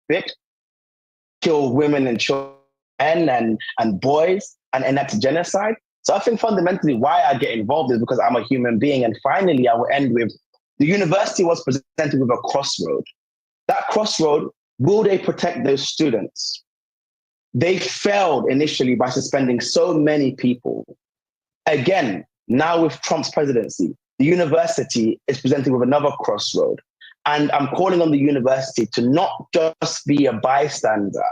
convict, kill women and children and boys, and enact genocide. So I think fundamentally why I get involved is because I'm a human being. And finally, I will end with the university was presented with a crossroad. That crossroad, will they protect those students? They failed initially by suspending so many people. Again, now with Trump's presidency, the university is presented with another crossroad. And I'm calling on the university to not just be a bystander,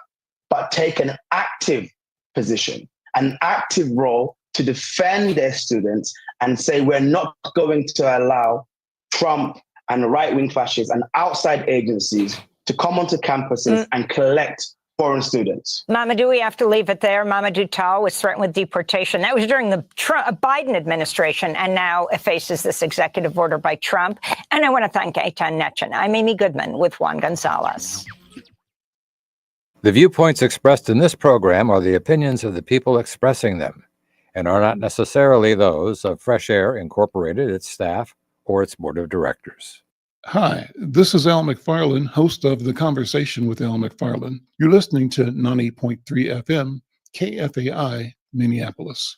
but take an active position, an active role to defend their students and say, we're not going to allow Trump and right-wing fascists and outside agencies to come onto campuses and collect foreign students. Mamadou, we have to leave it there. Mamadou Tall was threatened with deportation. That was during the Biden administration, and now it faces this executive order by Trump. And I want to thank Eitan Netchin. I'm Amy Goodman with Juan Gonzalez. The viewpoints expressed in this program are the opinions of the people expressing them and are not necessarily those of Fresh Air Incorporated, its staff, or its board of directors. Hi, this is Al McFarlane, host of The Conversation with Al McFarlane. You're listening to 90.3 FM, KFAI, Minneapolis.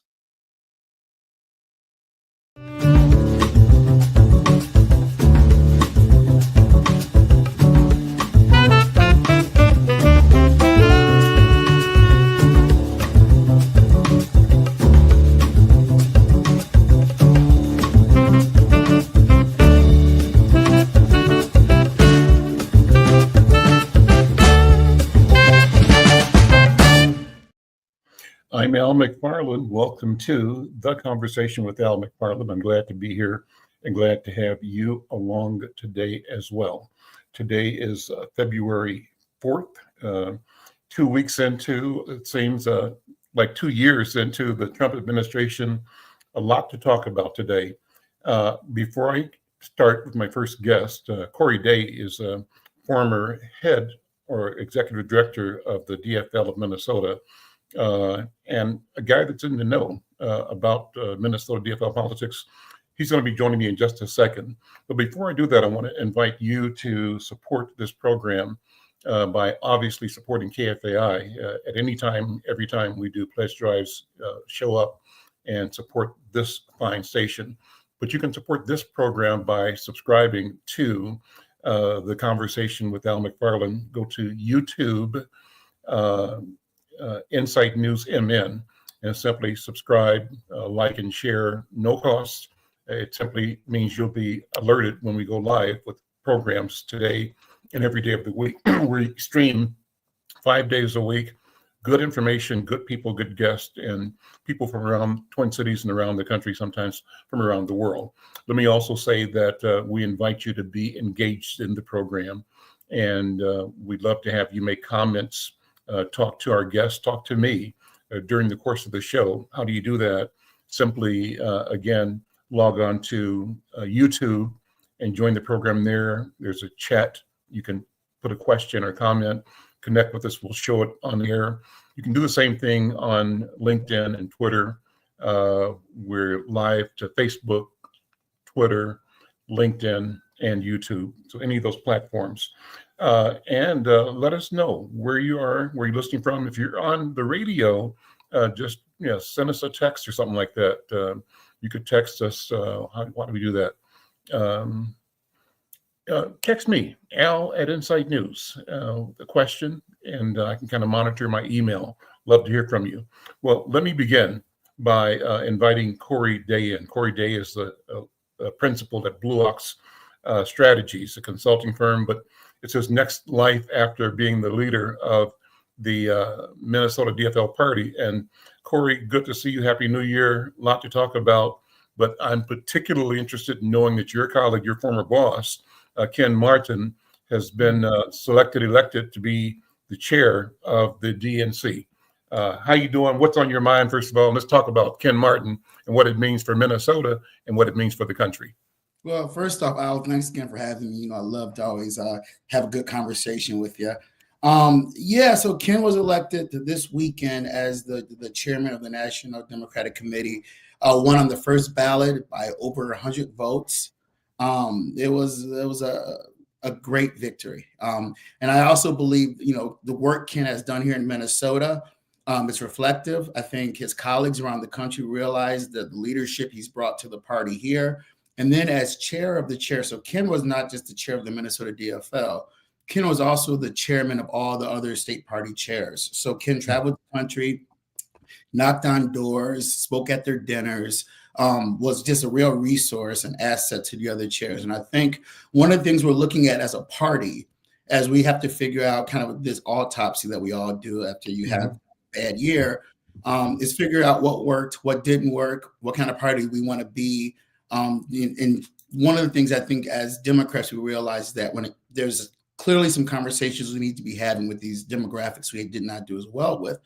I'm Al McFarlane. Welcome to The Conversation with Al McFarlane. I'm glad to be here and glad to have you along today as well. Today is February 4th, 2 weeks into, it seems like 2 years into the Trump administration. A lot to talk about today. Before I start with my first guest, Corey Day is a former head or executive director of the DFL of Minnesota. And a guy that's in the know about Minnesota DFL politics. He's going to be joining me in just a second. But before I do that, I want to invite you to support this program by obviously supporting KFAI at any time, every time we do pledge drives, show up and support this fine station. But you can support this program by subscribing to The Conversation with Al McFarlane. Go to YouTube, Insight News MN, and simply subscribe, like, and share. No cost. It simply means you'll be alerted when we go live with programs today and every day of the week. We stream 5 days a week. Good information, good people, good guests, and people from around Twin Cities and around the country, sometimes from around the world. Let me also say that we invite you to be engaged in the program, and we'd love to have you make comments, talk to our guests, talk to me during the course of the show. How do you do that? Simply, again, log on to YouTube and join the program there. There's a chat. You can put a question or comment, connect with us. We'll show it on the air. You can do the same thing on LinkedIn and Twitter. We're live to Facebook, Twitter, LinkedIn, and YouTube. So any of those platforms. And let us know where you are, where you're listening from. If you're on the radio, just send us a text or something like that. You could text us. Why do we do that? Text me, Al at Insight News, a question, and I can kind of monitor my email. Love to hear from you. Well, let me begin by inviting Corey Day in. Corey Day is the principal at Blue Ox Strategies, a consulting firm, but it's his next life after being the leader of the Minnesota DFL party. And Corey, good to see you. Happy New Year. A lot to talk about, but I'm particularly interested in knowing that your colleague, your former boss, Ken Martin, has been elected to be the chair of the DNC. How you doing? What's on your mind, first of all? Let's talk about Ken Martin and what it means for Minnesota and what it means for the country. Well, first off, Al, thanks again for having me. I love to always have a good conversation with you. So Ken was elected this weekend as the chairman of the National Democratic Committee, won on the first ballot by over 100 votes. It was a great victory. And I also believe, the work Ken has done here in Minnesota, it's reflective. I think his colleagues around the country realize that the leadership he's brought to the party here. And then as chair of the chair, so Ken was not just the chair of the Minnesota DFL, Ken was also the chairman of all the other state party chairs. So Ken traveled the country, knocked on doors, spoke at their dinners, was just a real resource and asset to the other chairs. And I think one of the things we're looking at as a party, as we have to figure out kind of this autopsy that we all do after you have a bad year, is figure out what worked, what didn't work, what kind of party we want to be. And one of the things I think as Democrats, we realize that there's clearly some conversations we need to be having with these demographics we did not do as well with.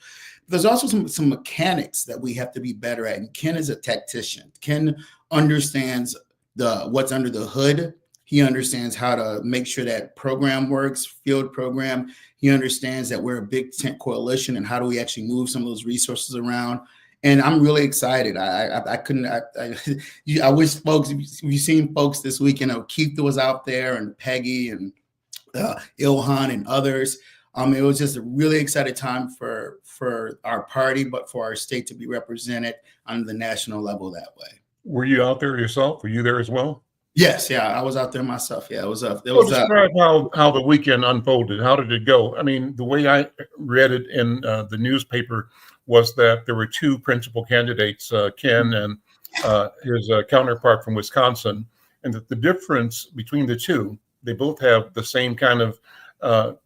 There's also some mechanics that we have to be better at. And Ken is a tactician. Ken understands what's under the hood. He understands how to make sure that program works, field program. He understands that we're a big tent coalition and how do we actually move some of those resources around. And I'm really excited. I wish folks, if you've seen folks this weekend, Keith was out there and Peggy and Ilhan and others. It was just a really exciting time for our party, but for our state to be represented on the national level that way. Were you out there yourself? Were you there as well? Yes, yeah, I was out there myself. Yeah, describe how the weekend unfolded. How did it go? I mean, the way I read it in the newspaper was that there were two principal candidates, Ken and his counterpart from Wisconsin, and that the difference between the two, they both have the same kind of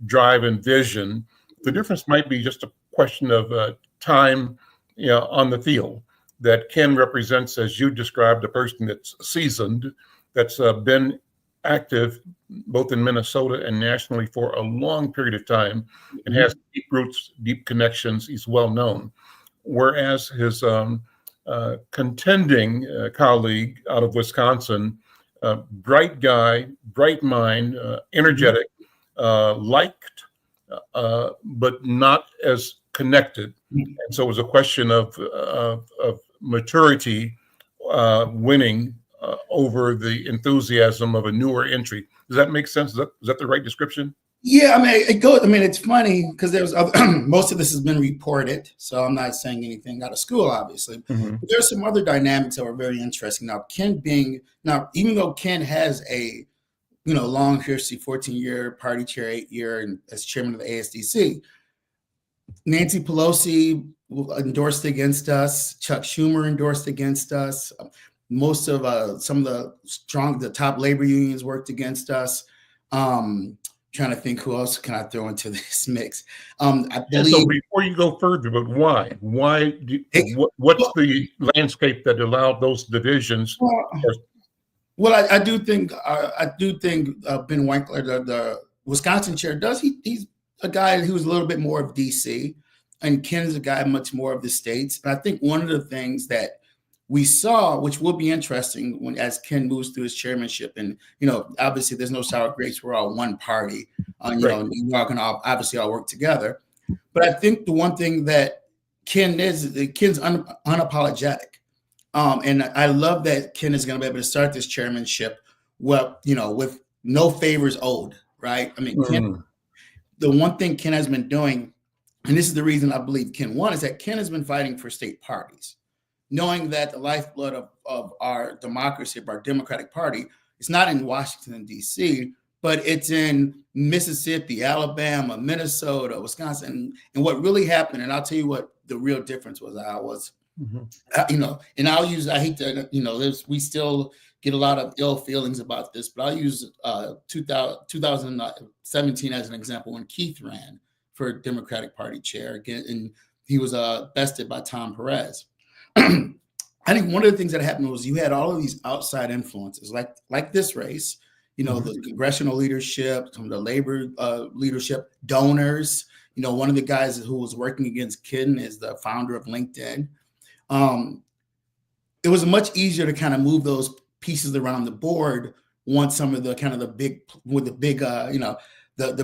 drive and vision. The difference might be just a question of time, on the field. That Ken represents, as you described, a person that's seasoned, that's been active both in Minnesota and nationally for a long period of time, and has deep roots, deep connections. He's well known. Whereas his contending colleague out of Wisconsin, bright guy, bright mind, energetic, liked, but not as connected. And so it was a question of maturity winning over the enthusiasm of a newer entry. Does that make sense? Is that the right description? Yeah, I mean, it's funny because there's most of this has been reported, so I'm not saying anything out of school, obviously. But there's some other dynamics that were very interesting. Even though Ken has a long history, 14-year party chair, 8-year, and as chairman of the ASDC, Nancy Pelosi endorsed against us. Chuck Schumer endorsed against us. Most of some of the top labor unions worked against us. Trying to think who else can I throw into this mix. I believe. So before you go further, but why? What's the landscape that allowed those divisions? Well, I do think Ben Winkler, the Wisconsin chair, he's a guy who's a little bit more of DC, and Ken is a guy much more of the states. And I think one of the things that we saw, which will be interesting as Ken moves through his chairmanship, and obviously there's no sour grapes. We're all one party, we're all going to obviously all work together. But I think the one thing that Ken's unapologetic, and I love that Ken is going to be able to start this chairmanship, with no favors owed, right? I mean, Ken, the one thing Ken has been doing, and this is the reason I believe Ken won, is that Ken has been fighting for state parties, knowing that the lifeblood of our democracy, of our Democratic Party, is not in Washington, D.C., but it's in Mississippi, Alabama, Minnesota, Wisconsin. And what really happened, and I'll tell you what the real difference was, and I hate to, we still get a lot of ill feelings about this, but I'll use 2017 as an example when Keith ran for Democratic Party chair again, and he was bested by Tom Perez. I think one of the things that happened was you had all of these outside influences, like this race, the congressional leadership, some of the labor leadership, donors. One of the guys who was working against Ken is the founder of LinkedIn. It was much easier to kind of move those pieces around the board once some of the kind of the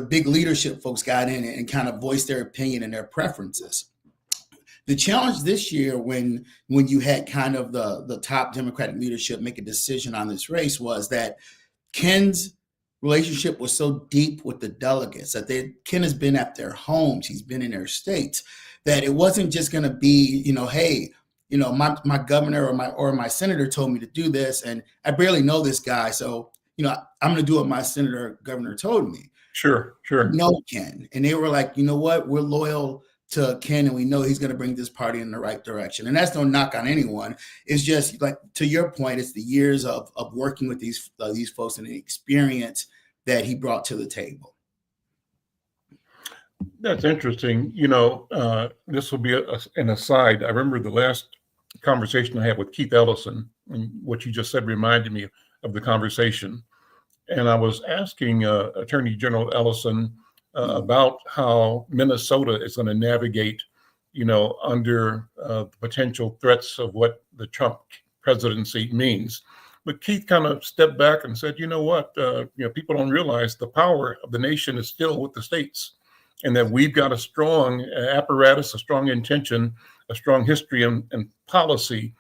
big leadership folks got in and kind of voiced their opinion and their preferences. The challenge this year, when you had kind of the top Democratic leadership make a decision on this race, was that Ken's relationship was so deep with the delegates that Ken has been at their homes, he's been in their states, that it wasn't just going to be, hey, my governor or my senator told me to do this, and I barely know this guy, so I'm going to do what my senator or governor told me. Sure. No, Ken, and they were like, you know what, we're loyal to Ken, and we know he's going to bring this party in the right direction. And that's no knock on anyone. It's just like, to your point, it's the years of working with these folks and the experience that he brought to the table. That's interesting. This will be an aside. I remember the last conversation I had with Keith Ellison, and what you just said reminded me of the conversation. And I was asking Attorney General Ellison about how Minnesota is going to navigate, under the potential threats of what the Trump presidency means. But Keith kind of stepped back and said, you know what, people don't realize the power of the nation is still with the states, and that we've got a strong apparatus, a strong intention, a strong history and policy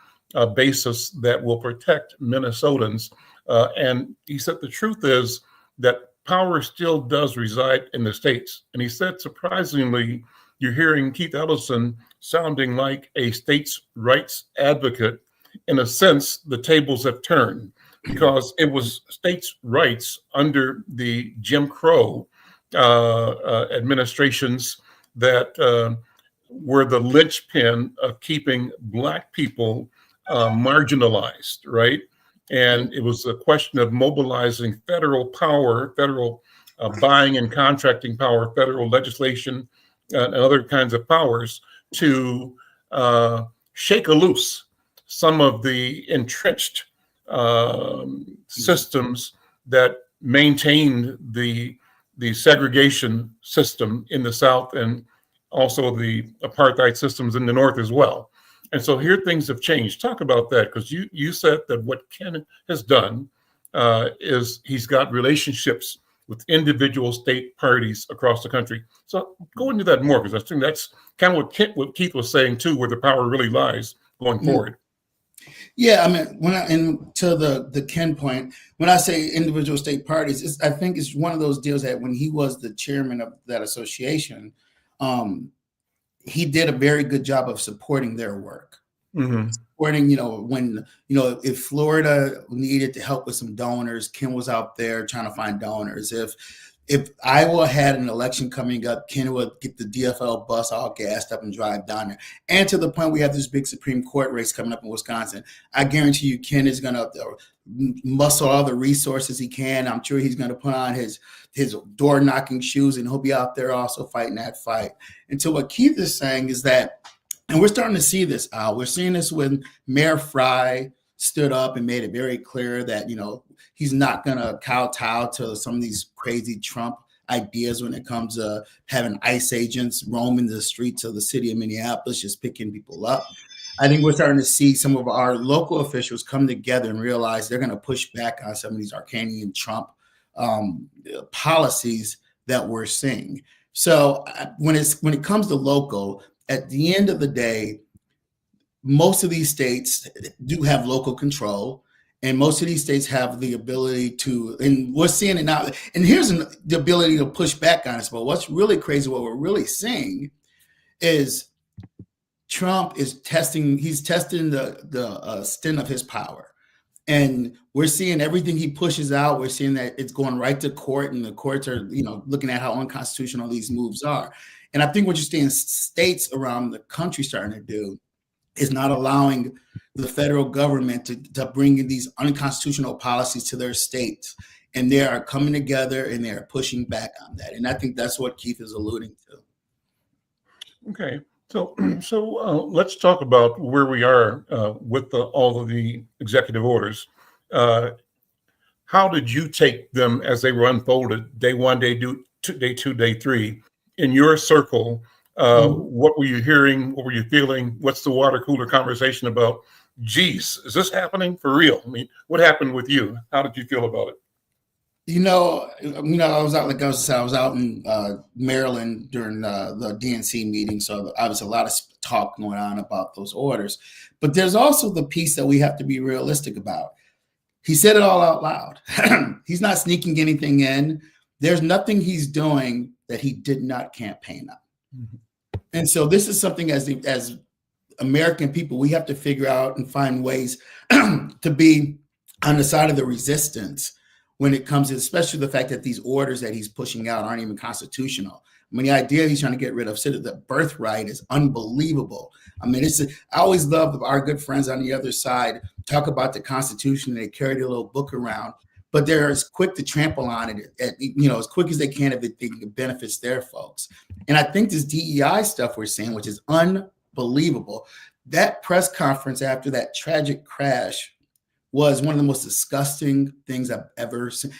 basis that will protect Minnesotans. And he said the truth is that power still does reside in the states. And he said, surprisingly, you're hearing Keith Ellison sounding like a states' rights advocate. In a sense, the tables have turned, because it was states' rights under the Jim Crow administrations that were the linchpin of keeping Black people marginalized, right? And it was a question of mobilizing federal power, federal buying and contracting power, federal legislation, and other kinds of powers to shake loose some of the entrenched systems that maintained the segregation system in the South, and also the apartheid systems in the North as well. And so here things have changed. Talk about that, because you said that what Ken has done is he's got relationships with individual state parties across the country. So go into that more, because I think that's kind of what Keith was saying too, where the power really lies going forward. Yeah, I mean, to the Ken point, when I say individual state parties, I think it's one of those deals that when he was the chairman of that association, he did a very good job of supporting their work. Mm-hmm. Supporting, when, if Florida needed to help with some donors, Ken was out there trying to find donors. If Iowa had an election coming up, Ken would get the DFL bus all gassed up and drive down there. And to the point, we have this big Supreme Court race coming up in Wisconsin. I guarantee you, Ken is going to muscle all the resources he can. I'm sure he's going to put on his door knocking shoes, and he'll be out there also fighting that fight. And so what Keith is saying is that, and we're starting to see this, Al, we're seeing this when Mayor Fry stood up and made it very clear that, he's not going to kowtow to some of these crazy Trump ideas when it comes to having ICE agents roaming the streets of the city of Minneapolis, just picking people up. I think we're starting to see some of our local officials come together and realize they're going to push back on some of these Arcanian Trump policies that we're seeing. So when it comes to local, at the end of the day, most of these states do have local control, and most of these states have the ability to, and we're seeing it now. And here's the ability to push back on us. But what's really crazy, what we're really seeing is Trump is testing the extent of his power. And we're seeing everything he pushes out. We're seeing that it's going right to court, and the courts are, looking at how unconstitutional these moves are. And I think what you're seeing states around the country starting to do is not allowing the federal government to bring in these unconstitutional policies to their states. And they are coming together and they are pushing back on that. And I think that's what Keith is alluding to. Okay. So let's talk about where we are with all of the executive orders. How did you take them as they were unfolded, day one, day two, day three, in your circle? What were you hearing? What were you feeling? What's the water cooler conversation about? Geez, is this happening for real? I mean, what happened with you? How did you feel about it? I was out in Maryland during the DNC meeting, so obviously a lot of talk going on about those orders. But there's also the piece that we have to be realistic about. He said it all out loud. He's not sneaking anything in. There's nothing he's doing that he did not campaign on. Mm-hmm. And so this is something as American people, we have to figure out and find ways to be on the side of the resistance when it comes to, especially the fact that these orders that he's pushing out aren't even constitutional. I mean, the idea he's trying to get rid of the birthright is unbelievable. I mean, I always love our good friends on the other side talk about the Constitution. They carry their little book around, but they're as quick to trample on it, as quick as they can if it benefits their folks. And I think this DEI stuff we're seeing, which is unbelievable, that press conference after that tragic crash was one of the most disgusting things I've ever seen.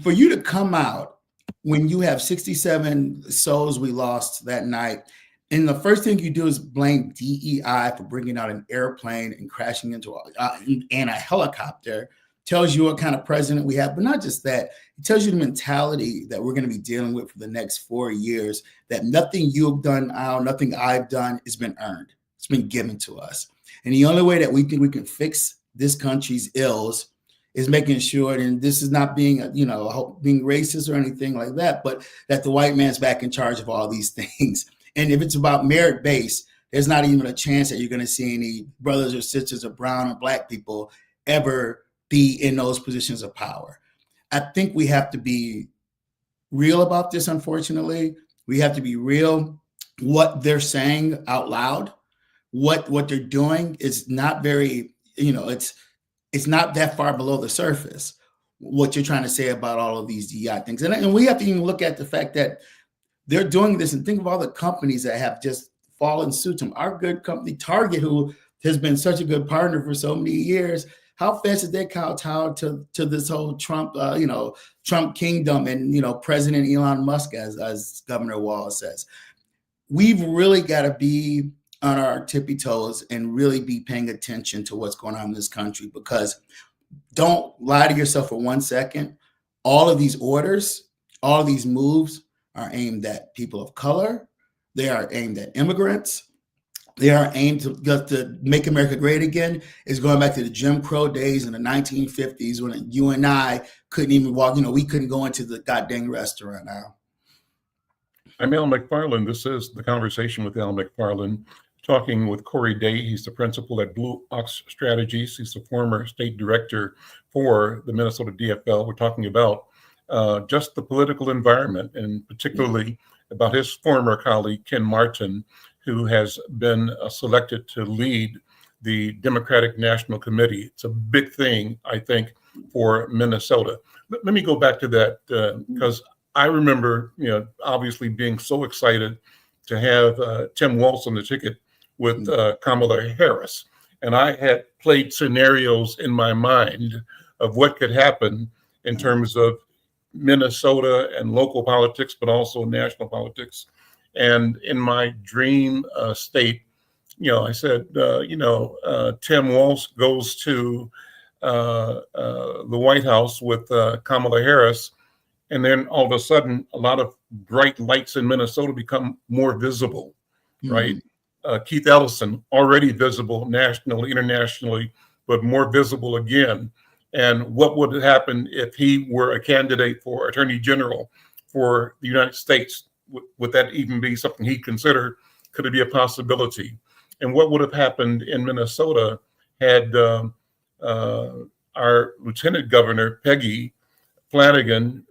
For you to come out when you have 67 souls we lost that night, and the first thing you do is blame DEI for bringing out an airplane and crashing into a helicopter, tells you what kind of president we have. But not just that, it tells you the mentality that we're going to be dealing with for the next 4 years, that nothing you've done, Al, nothing I've done has been earned. It's been given to us. And the only way that we think we can fix this country's ills is making sure, and this is not being, being racist or anything like that, but that the white man's back in charge of all these things. And if it's about merit based, there's not even a chance that you're going to see any brothers or sisters of brown or black people ever be in those positions of power. I think we have to be real about this, unfortunately. We have to be real. What they're saying out loud, what they're doing is not very, it's not that far below the surface, what you're trying to say about all of these DEI things. And we have to even look at the fact that they're doing this, and think of all the companies that have just fallen suit to them. Our good company, Target, who has been such a good partner for so many years, how fast did they kowtow to this whole Trump, Trump kingdom and, President Elon Musk, as Governor Walz says. We've really got to be on our tippy toes and really be paying attention to what's going on in this country, because don't lie to yourself for 1 second. All of these orders, all of these moves are aimed at people of color. They are aimed at immigrants. They are aimed to make America great again. It's going back to the Jim Crow days in the 1950s when you and I couldn't even walk, we couldn't go into the goddamn restaurant now. I'm Al McFarlane. This is The Conversation with Al McFarlane, talking with Corey Day. He's the principal at Blue Ox Strategies. He's the former state director for the Minnesota DFL. We're talking about just the political environment, and particularly about his former colleague, Ken Martin, who has been selected to lead the Democratic National Committee. It's a big thing, I think, for Minnesota. Let me go back to that because I remember, obviously being so excited to have Tim Walz on the ticket with Kamala Harris. And I had played scenarios in my mind of what could happen in terms of Minnesota and local politics, but also national politics. And in my dream state, I said, Tim Walz goes to the White House with Kamala Harris. And then all of a sudden, a lot of bright lights in Minnesota become more visible, right? Keith Ellison, already visible nationally, internationally, but more visible again. And what would happen if he were a candidate for Attorney General for the United States? Would that even be something he'd consider? Could it be a possibility? And what would have happened in Minnesota had our Lieutenant Governor, Peggy Flanagan,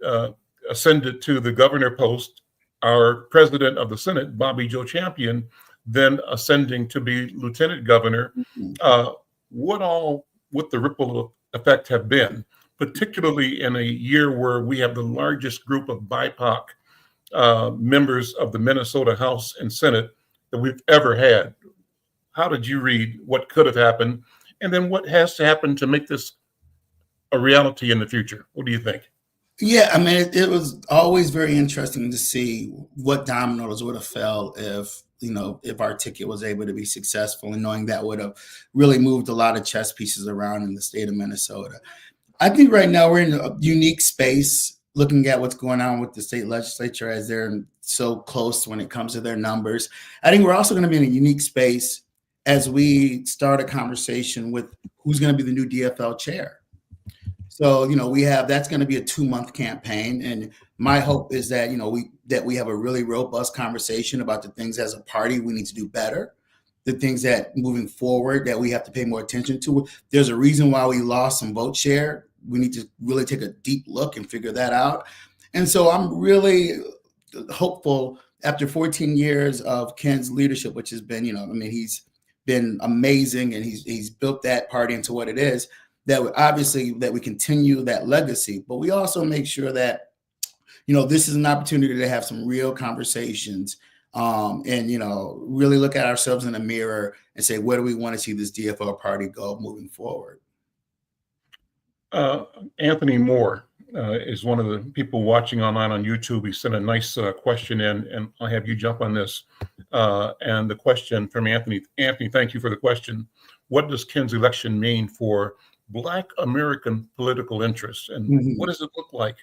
ascended to the governor post, our president of the Senate, Bobby Joe Champion, then ascending to be lieutenant governor? What all would the ripple effect have been, particularly in a year where we have the largest group of BIPOC members of the Minnesota House and Senate that we've ever had? How did you read what could have happened? And then what has to happen to make this a reality in the future? What do you think? Yeah, I mean, it was always very interesting to see what dominoes would have fell if our ticket was able to be successful, and knowing that would have really moved a lot of chess pieces around in the state of Minnesota. I think right now we're in a unique space looking at what's going on with the state legislature as they're so close when it comes to their numbers. I think we're also going to be in a unique space as we start a conversation with who's going to be the new DFL chair. So, we have, that's going to be a 2-month campaign. And my hope is that, we have a really robust conversation about the things as a party we need to do better, the things that moving forward that we have to pay more attention to. There's a reason why we lost some vote share. We need to really take a deep look and figure that out. And so I'm really hopeful after 14 years of Ken's leadership, which has been, he's been amazing, and he's built that party into what it is, that obviously that we continue that legacy, but we also make sure that, this is an opportunity to have some real conversations, and, really look at ourselves in the mirror and say, where do we want to see this DFL party go moving forward? Anthony Moore is one of the people watching online on YouTube. He sent a nice question in, and I'll have you jump on this. And the question from Anthony, thank you for the question. What does Ken's election mean for Black American political interests? And what does it look like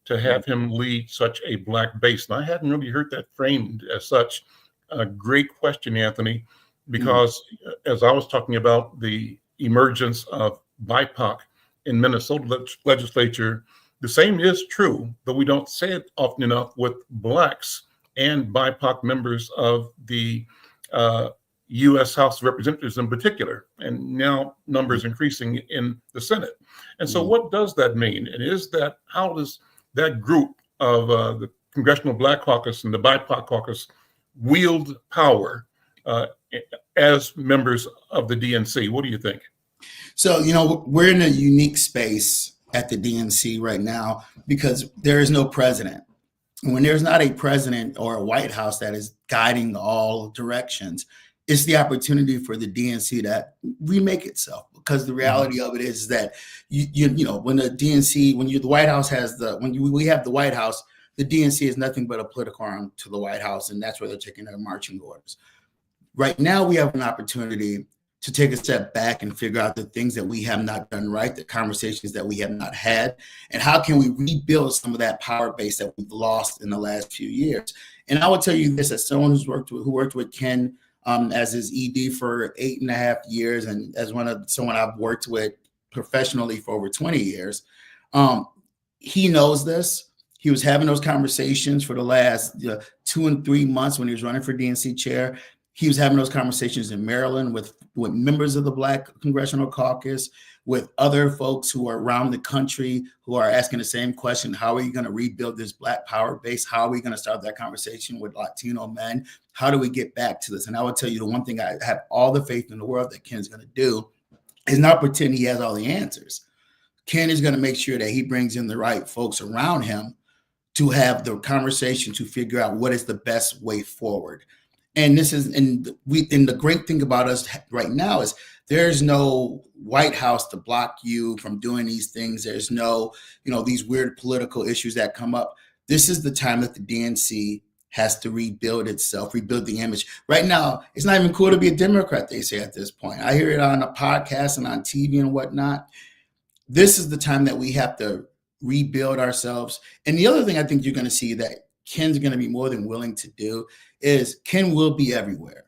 to have him lead such a Black base? And I hadn't really heard that framed as such. A great question, Anthony, because as I was talking about the emergence of BIPOC in Minnesota legislature, the same is true, but we don't say it often enough with Blacks and BIPOC members of the U.S. House of Representatives in particular, and now numbers increasing in the Senate. And so what does that mean? And how does that group of the Congressional Black Caucus and the BIPOC caucus wield power as members of the DNC? What do you think? So, we're in a unique space at the DNC right now because there is no president. And when there's not a president or a White House that is guiding all directions, it's the opportunity for the DNC to remake itself. Because the reality of it is that when the DNC, the White House has we have the White House, the DNC is nothing but a political arm to the White House, and that's where they're taking their marching orders. Right now, we have an opportunity to take a step back and figure out the things that we have not done right, the conversations that we have not had, and how can we rebuild some of that power base that we've lost in the last few years. And I will tell you this, as someone who worked with Ken as his ED for 8.5 years, and as someone I've worked with professionally for over 20 years, he knows this. He was having those conversations for the last 2 and 3 months when he was running for DNC chair. He was having those conversations in Maryland with members of the Black Congressional Caucus, with other folks who are around the country who are asking the same question: how are you going to rebuild this Black power base? How are we going to start that conversation with Latino men? How do we get back to this? And I will tell you, the one thing I have all the faith in the world that Ken's going to do is not pretend he has all the answers. Ken is going to make sure that he brings in the right folks around him to have the conversation to figure out what is the best way forward. And the great thing about us right now is there's no White House to block you from doing these things. There's no, these weird political issues that come up. This is the time that the DNC has to rebuild itself, rebuild the image. Right now, it's not even cool to be a Democrat, they say at this point. I hear it on a podcast and on TV and whatnot. This is the time that we have to rebuild ourselves. And the other thing I think you're going to see that Ken's going to be more than willing to do is Ken will be everywhere.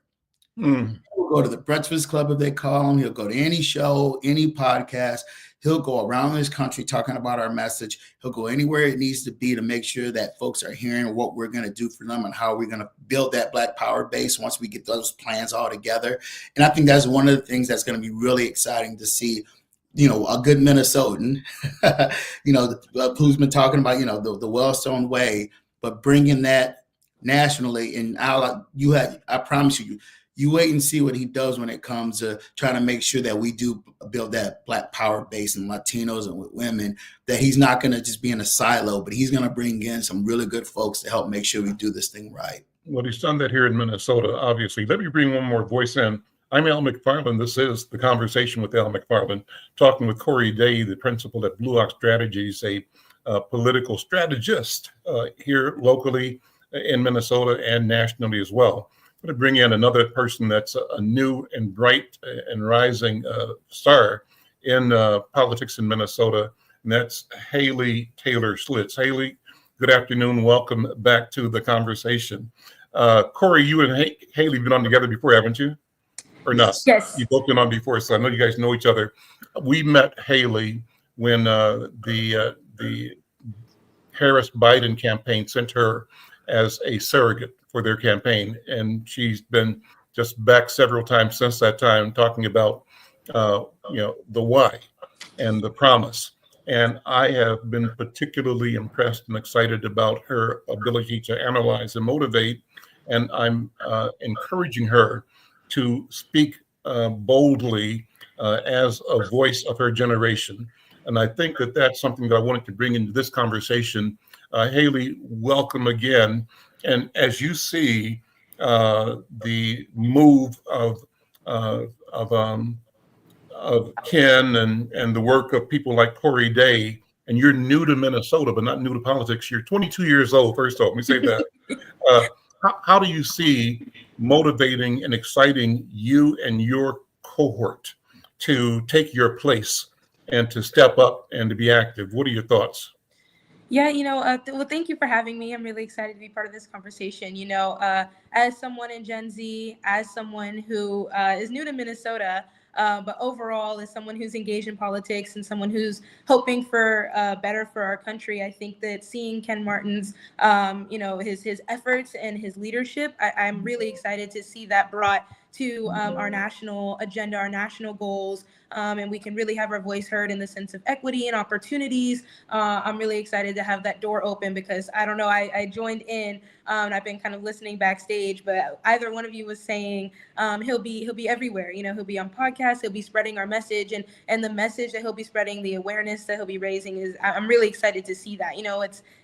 He'll go to the Breakfast Club, if they call him. He'll go to any show, any podcast. He'll go around this country talking about our message. He'll go anywhere it needs to be to make sure that folks are hearing what we're going to do for them and how we're going to build that Black power base once we get those plans all together. And I think that's one of the things that's going to be really exciting to see. A good Minnesotan, who's been talking about, the Wellstone way, but bringing that nationally. And I promise you wait and see what he does when it comes to trying to make sure that we do build that Black power base and Latinos and with women, that he's not going to just be in a silo, but he's going to bring in some really good folks to help make sure we do this thing right. Well, he's done that here in Minnesota, obviously. Let me bring one more voice in. I'm Al McFarlane. This is The Conversation with Al McFarlane, talking with Corey Day, the principal at Blue Ox Strategies, a political strategist here locally in Minnesota and nationally as well. I'm going to bring in another person that's a new and bright and rising star in politics in Minnesota, and that's Haley Taylor Schlitz. Haley, good afternoon. Welcome back to The Conversation. Corey, you and Haley have been on together before, haven't you? Or not? Yes. You've both been on before, so I know you guys know each other. We met Haley when the Harris-Biden campaign sent her as a surrogate for their campaign, and she's been just back several times since that time talking about the why and the promise. And I have been particularly impressed and excited about her ability to analyze and motivate. And I'm encouraging her to speak boldly as a voice of her generation. And I think that that's something that I wanted to bring into this conversation. Haley, welcome again. And as you see the move of Ken and the work of people like Corey Day, and you're new to Minnesota, but not new to politics. You're 22 years old, first off, let me say that. How do you see motivating and exciting you and your cohort to take your place and to step up and to be active? What are your thoughts? Yeah, well, thank you for having me. I'm really excited to be part of this conversation. As someone in Gen Z, as someone who is new to Minnesota, but overall as someone who's engaged in politics and someone who's hoping for better for our country, I think that seeing Ken Martin's, his efforts and his leadership, I'm really excited to see that brought to our national agenda, our national goals, and we can really have our voice heard in the sense of equity and opportunities. I'm really excited to have that door open because I don't know, I joined in and I've been kind of listening backstage, but either one of you was saying he'll be everywhere. He'll be on podcasts, he'll be spreading our message, and the message that he'll be spreading, the awareness that he'll be raising is, I'm really excited to see that.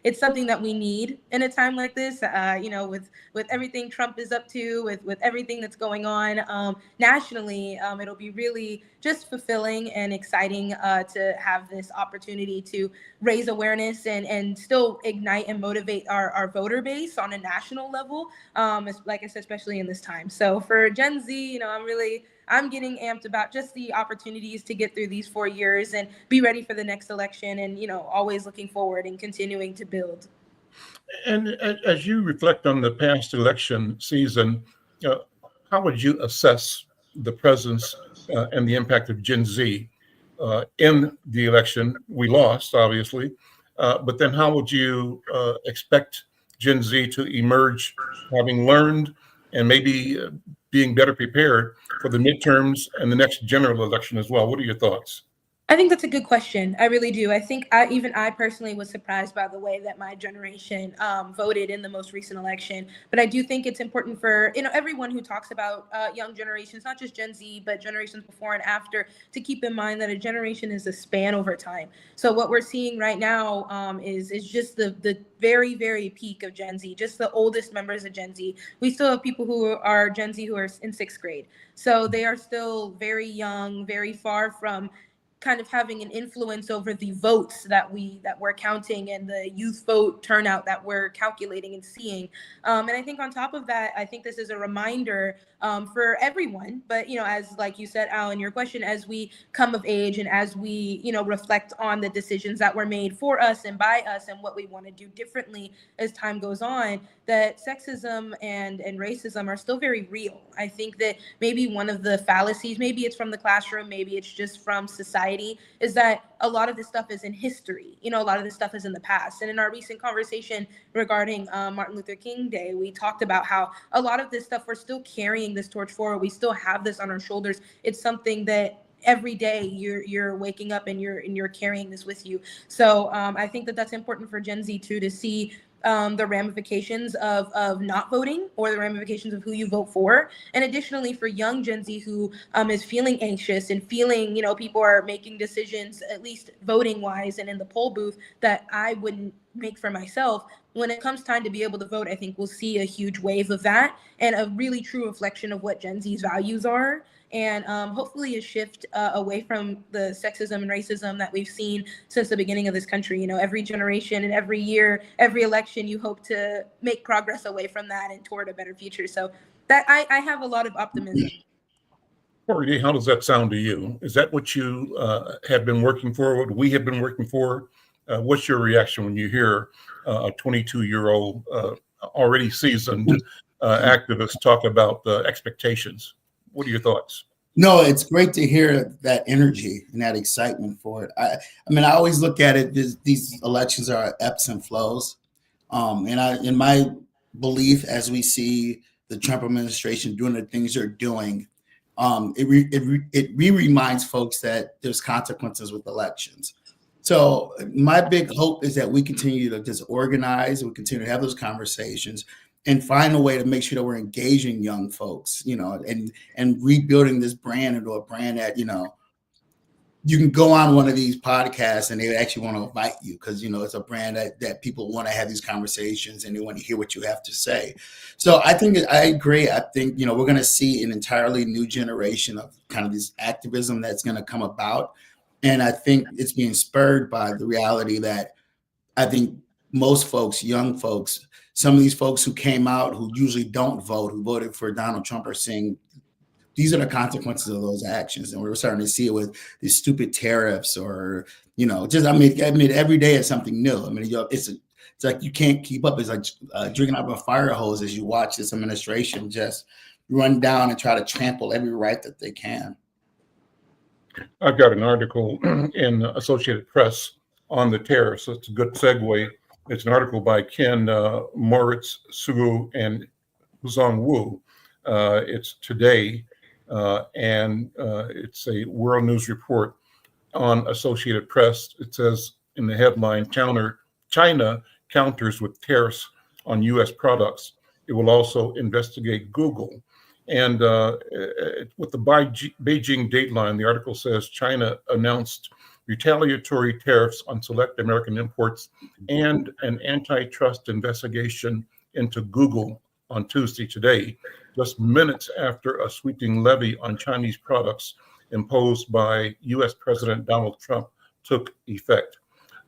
It's something that we need in a time like this. With everything Trump is up to, with everything that's going on nationally, it'll be really just fulfilling and exciting to have this opportunity to raise awareness and still ignite and motivate our voter base on a national level, like I said, especially in this time. So for Gen Z, I'm getting amped about just the opportunities to get through these 4 years and be ready for the next election, and always looking forward and continuing to build. And as you reflect on the past election season, how would you assess the presence and the impact of Gen Z in the election? We lost, obviously, but then how would you expect Gen Z to emerge, having learned and maybe being better prepared for the midterms and the next general election as well? What are your thoughts? I think that's a good question. I really do. I think I personally was surprised by the way that my generation voted in the most recent election. But I do think it's important for everyone who talks about young generations, not just Gen Z, but generations before and after, to keep in mind that a generation is a span over time. So what we're seeing right now is just the very, very peak of Gen Z, just the oldest members of Gen Z. We still have people who are Gen Z who are in 6th grade. So they are still very young, very far from kind of having an influence over the votes that we're counting and the youth vote turnout that we're calculating and seeing. And I think on top of that, I think this is a reminder for everyone, but as like you said, Al, in your question, as we come of age and as we reflect on the decisions that were made for us and by us and what we want to do differently as time goes on, that sexism and racism are still very real. I think that maybe one of the fallacies, maybe it's from the classroom, maybe it's just from society, is that a lot of this stuff is in history. A lot of this stuff is in the past. And in our recent conversation regarding Martin Luther King Day, we talked about how a lot of this stuff, we're still carrying this torch forward. We still have this on our shoulders. It's something that every day you're waking up and you're carrying this with you. So I think that that's important for Gen Z too, to see the ramifications of not voting, or the ramifications of who you vote for. And additionally, for young Gen Z who is feeling anxious and feeling, people are making decisions, at least voting wise and in the poll booth, that I wouldn't make for myself. When it comes time to be able to vote, I think we'll see a huge wave of that and a really true reflection of what Gen Z's values are. And hopefully a shift away from the sexism and racism that we've seen since the beginning of this country. Every generation and every year, every election, you hope to make progress away from that and toward a better future. So that I have a lot of optimism. Corey, how does that sound to you? Is that what you have been working for, what we have been working for? What's your reaction when you hear a 22-year-old, already seasoned activist talk about expectations? What are your thoughts? No, it's great to hear that energy and that excitement for it. I mean, I always look at it. These elections are ebbs and flows, in my belief, as we see the Trump administration doing the things they're doing, it reminds folks that there's consequences with elections. So my big hope is that we continue to just organize, we continue to have those conversations, and find a way to make sure that we're engaging young folks, and rebuilding this brand into a brand that, you can go on one of these podcasts and they actually want to invite you because, it's a brand that people want to have these conversations and they want to hear what you have to say. So I think I agree. I think, we're going to see an entirely new generation of kind of this activism that's going to come about. And I think it's being spurred by the reality that I think most folks, young folks, some of these folks who came out who usually don't vote, who voted for Donald Trump, are saying these are the consequences of those actions. And we're starting to see it with these stupid tariffs or, I mean, every day is something new. I mean, it's like you can't keep up. It's like drinking out of a fire hose as you watch this administration just run down and try to trample every right that they can. I've got an article in Associated Press on the tariffs. So it's a good segue. It's an article by Ken Moritz Sugu and Huzong Wu. It's today, and it's a World News Report on Associated Press. It says in the headline, China counters with tariffs on U.S. products. It will also investigate Google. And with the Beijing dateline, the article says China announced retaliatory tariffs on select American imports and an antitrust investigation into Google on Tuesday today, just minutes after a sweeping levy on Chinese products imposed by U.S. President Donald Trump took effect.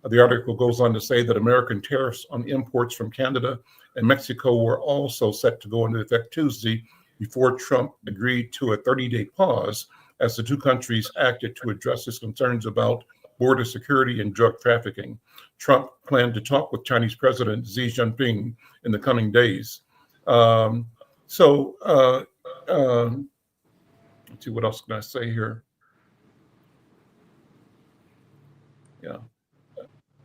The article goes on to say that American tariffs on imports from Canada and Mexico were also set to go into effect Tuesday, before Trump agreed to a 30-day pause as the two countries acted to address his concerns about border security and drug trafficking. Trump planned to talk with Chinese President Xi Jinping in the coming days. Let's see, what else can I say here? Yeah.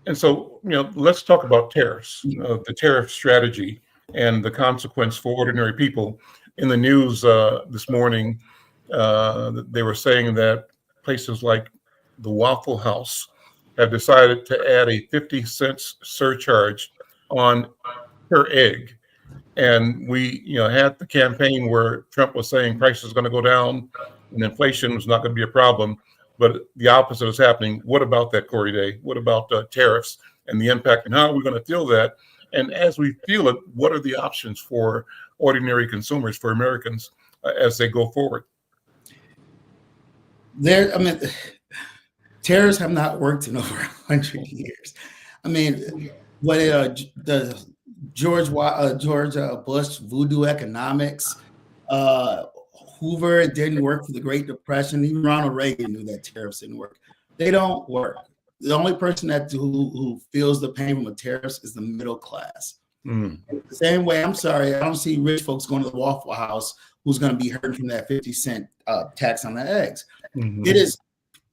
And so, let's talk about tariffs, the tariff strategy and the consequence for ordinary people. In the news this morning, they were saying that places like the Waffle House have decided to add a 50-cent surcharge on per egg. And we, had the campaign where Trump was saying prices are going to go down and inflation was not going to be a problem. But the opposite is happening. What about that, Corey Day? What about tariffs and the impact, and how are we going to feel that? And as we feel it, what are the options for ordinary consumers, for Americans, as they go forward? Tariffs have not worked in over 100 years. I mean, what the George Bush voodoo economics, Hoover, it didn't work for the Great Depression. Even Ronald Reagan knew that tariffs didn't work. They don't work. The only person who feels the pain from the tariffs is the middle class. The same way, I'm sorry, I don't see rich folks going to the Waffle House who's going to be hurting from that 50-cent tax on the eggs. It is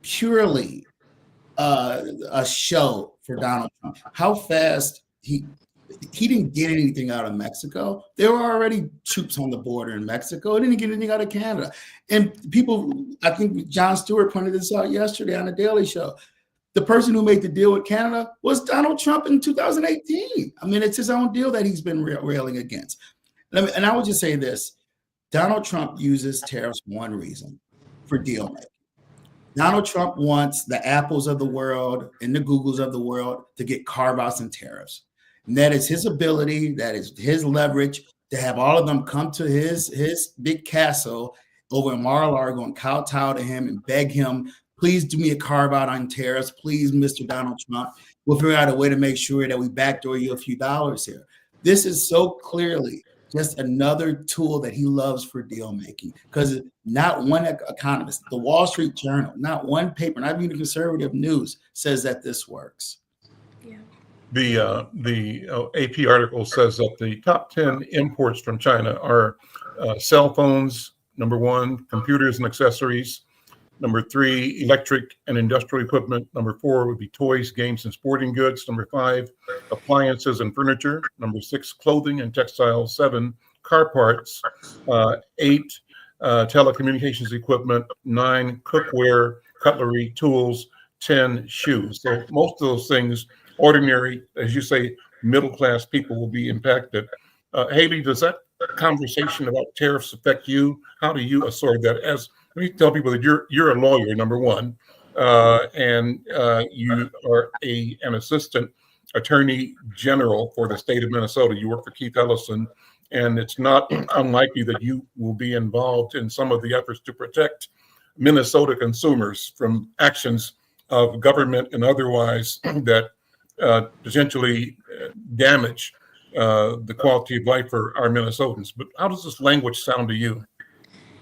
purely a show for Donald Trump. How fast he didn't get anything out of Mexico. There were already troops on the border in Mexico. He didn't get anything out of Canada. And people, I think Jon Stewart pointed this out yesterday on the Daily Show. The person who made the deal with Canada was Donald Trump in 2018. I mean, it's his own deal that he's been railing against. And I would just say this. Donald Trump uses tariffs for one reason, for deal making. Donald Trump wants the Apples of the world and the Googles of the world to get carve-outs and tariffs. And that is his ability, that is his leverage to have all of them come to his big castle over in Mar-a-Lago and kowtow to him and beg him, please do me a carve-out on tariffs. Please, Mr. Donald Trump, we'll figure out a way to make sure that we backdoor you a few dollars here. This is so clearly just another tool that he loves for deal making, because not one economist, the Wall Street Journal, not one paper, not even conservative news says that this works. Yeah. The AP article says that the top 10 imports from China are cell phones, Number 1, computers and accessories. Number 3, electric and industrial equipment. Number 4 would be toys, games, and sporting goods. Number 5, appliances and furniture. Number 6, clothing and textiles. 7, car parts. 8, telecommunications equipment. 9, cookware, cutlery, tools. 10, shoes. So most of those things, ordinary, as you say, middle-class people will be impacted. Haley, does that conversation about tariffs affect you? How do you absorb that? As let me tell people that you're a lawyer, number one, and you are an assistant attorney general for the state of Minnesota. You work for Keith Ellison, and it's not unlikely that you will be involved in some of the efforts to protect Minnesota consumers from actions of government and otherwise that potentially damage the quality of life for our Minnesotans. But how does this language sound to you?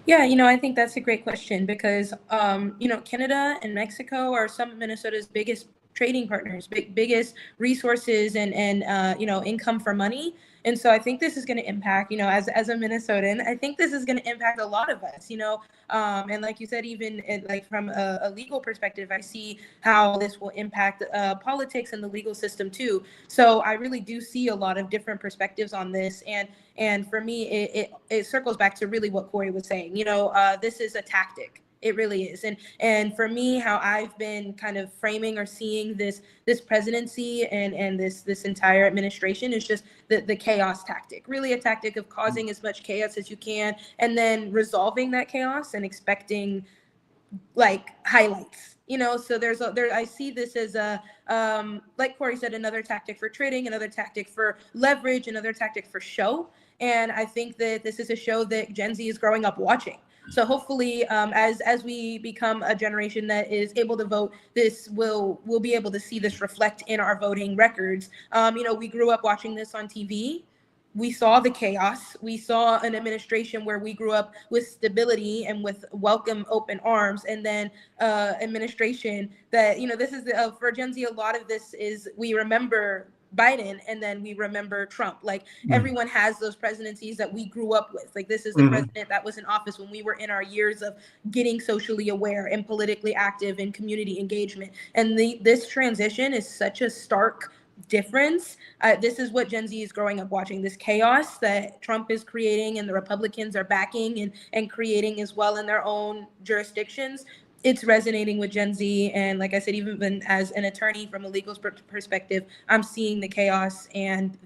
Yeah, I think that's a great question because, Canada and Mexico are some of Minnesota's biggest trading partners, biggest resources and income for money. And so I think this is going to impact, as a Minnesotan, I think this is going to impact a lot of us, and like you said, even like from a legal perspective, I see how this will impact politics and the legal system too. So I really do see a lot of different perspectives on this. And for me, it circles back to really what Corey was saying. This is a tactic. It really is. And for me, how I've been kind of framing or seeing this presidency and this entire administration is just the chaos tactic, really a tactic of causing as much chaos as you can and then resolving that chaos and expecting like highlights. So I see this as like Corey said, another tactic for trading, another tactic for leverage, another tactic for show. And I think that this is a show that Gen Z is growing up watching. So hopefully, as we become a generation that is able to vote, we'll be able to see this reflect in our voting records. We grew up watching this on TV. We saw the chaos. We saw an administration where we grew up with stability and with welcome open arms, and then administration that, this is for Gen Z, a lot of this is we remember Biden and then we remember Trump. Like everyone has those presidencies that we grew up with. Like this is the president that was in office when we were in our years of getting socially aware and politically active and community engagement. And this transition is such a stark difference. This is what Gen Z is growing up watching, this chaos that Trump is creating and the Republicans are backing and creating as well in their own jurisdictions. It's resonating with Gen Z. And like I said, even as an attorney from a legal perspective, I'm seeing the chaos and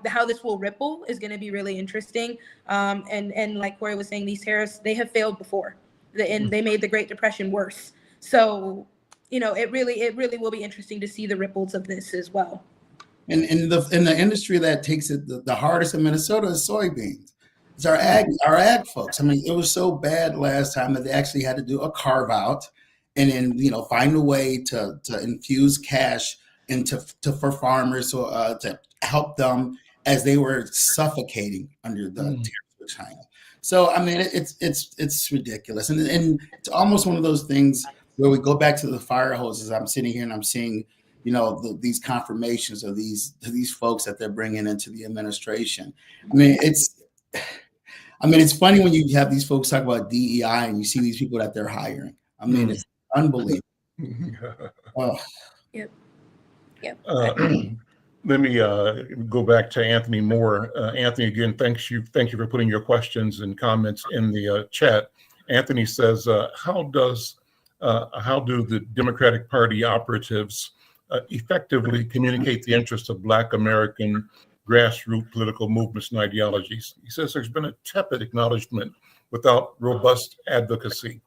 how this will ripple is going to be really interesting. And like Corey was saying, these tariffs, they have failed before and they made the Great Depression worse. So, it really will be interesting to see the ripples of this as well. And in the industry that takes it the hardest in Minnesota is soybeans. It's our ag folks. I mean, it was so bad last time that they actually had to do a carve out and then find a way to infuse cash for farmers to help them as they were suffocating under the tariffs of China. So I mean, it's ridiculous, and it's almost one of those things where we go back to the fire hoses. I'm sitting here and I'm seeing these confirmations of these folks that they're bringing into the administration. I mean, it's funny when you have these folks talk about DEI and you see these people that they're hiring. I mean, it's unbelievable. Oh. Yep. Let me go back to Anthony Moore. Anthony, again, thank you for putting your questions and comments in the chat. Anthony says, how do the Democratic Party operatives effectively communicate the interests of Black American grassroots political movements and ideologies? He says there's been a tepid acknowledgement without robust advocacy.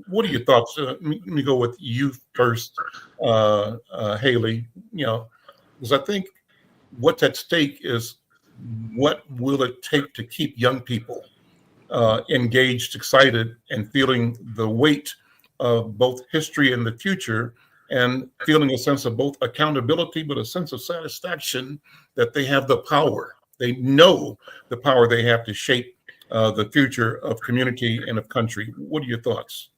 What are your thoughts? Let me go with you first, Haley. Because I think what's at stake is what will it take to keep young people engaged, excited, and feeling the weight of both history and the future, and feeling a sense of both accountability, but a sense of satisfaction that they have the power. They know the power they have to shape the future of community and of country. What are your thoughts?